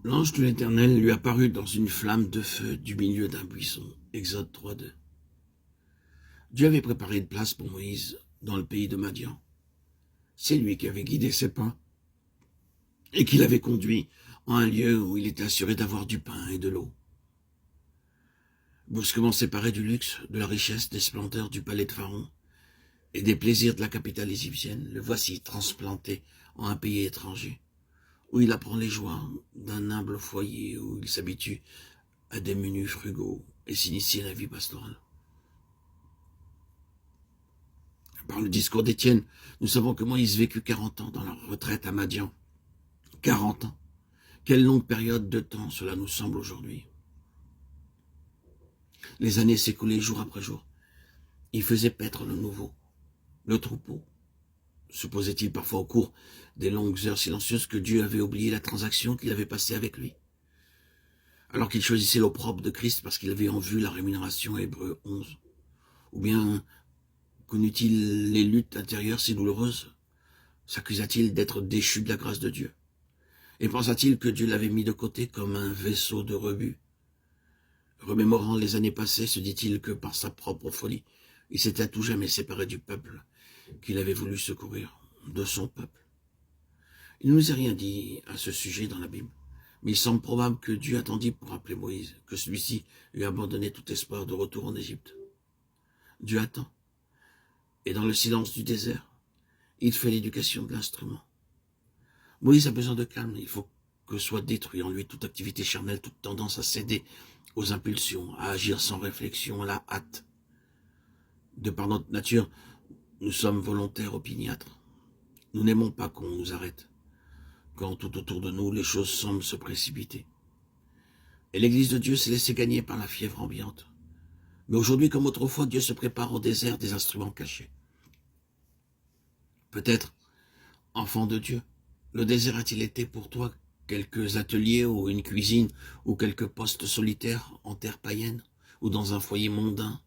L'ange de l'Éternel lui apparut dans une flamme de feu du milieu d'un buisson. Exode 3:2. Dieu avait préparé une place pour Moïse dans le pays de Madian. C'est lui qui avait guidé ses pas et qui l'avait conduit en un lieu où il était assuré d'avoir du pain et de l'eau. Brusquement séparé du luxe, de la richesse, des splendeurs du palais de Pharaon et des plaisirs de la capitale égyptienne, le voici transplanté en un pays étranger, où il apprend les joies d'un humble foyer, où il s'habitue à des menus frugaux et s'initie à la vie pastorale. Par le discours d'Étienne, nous savons que Moïse vécut 40 ans dans la retraite à Madian. 40 ans. Quelle longue période de temps cela nous semble aujourd'hui. Les années s'écoulaient jour après jour. Il faisait paître le nouveau, le troupeau. Supposait-il parfois au cours des longues heures silencieuses que Dieu avait oublié la transaction qu'il avait passée avec lui, alors qu'il choisissait l'opprobre de Christ parce qu'il avait en vue la rémunération, Hébreux 11. Ou bien connut-il les luttes intérieures si douloureuses? S'accusa-t-il d'être déchu de la grâce de Dieu? Et pensa-t-il que Dieu l'avait mis de côté comme un vaisseau de rebut? Remémorant les années passées, se dit-il que par sa propre folie, il s'était à tout jamais séparé du peuple qu'il avait voulu secourir, de son peuple. Il ne nous est rien dit à ce sujet dans la Bible, mais il semble probable que Dieu attendit pour appeler Moïse, que celui-ci eut abandonné tout espoir de retour en Égypte. Dieu attend, et dans le silence du désert, il fait l'éducation de l'instrument. Moïse a besoin de calme, il faut que soit détruit en lui toute activité charnelle, toute tendance à céder aux impulsions, à agir sans réflexion, à la hâte. De par notre nature, nous sommes volontaires opiniâtres. Nous n'aimons pas qu'on nous arrête, quand tout autour de nous, les choses semblent se précipiter. Et l'Église de Dieu s'est laissée gagner par la fièvre ambiante. Mais aujourd'hui, comme autrefois, Dieu se prépare au désert des instruments cachés. Peut-être, enfant de Dieu, le désert a-t-il été pour toi quelques ateliers ou une cuisine ou quelques postes solitaires en terre païenne ou dans un foyer mondain?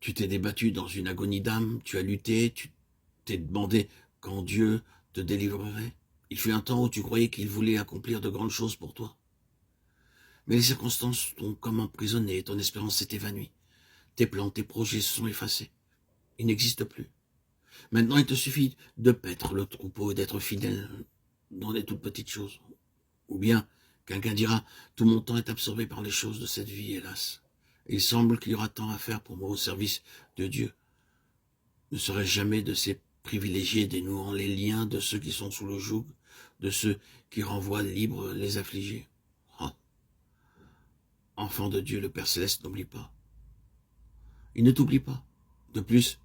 Tu t'es débattu dans une agonie d'âme, tu as lutté, tu t'es demandé quand Dieu te délivrerait. Il fut un temps où tu croyais qu'il voulait accomplir de grandes choses pour toi. Mais les circonstances t'ont comme emprisonné, ton espérance s'est évanouie. Tes plans, tes projets se sont effacés. Ils n'existent plus. Maintenant, il te suffit de paître le troupeau et d'être fidèle dans les toutes petites choses. Ou bien, quelqu'un dira, tout mon temps est absorbé par les choses de cette vie, hélas. Et il semble qu'il y aura tant à faire pour moi au service de Dieu. Ne serait-ce jamais de ces privilégiés dénouant les liens de ceux qui sont sous le joug, de ceux qui renvoient libres les affligés? Oh. Enfant de Dieu, le Père Céleste n'oublie pas. Il ne t'oublie pas. De plus,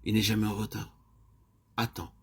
il n'est jamais en retard. Attends.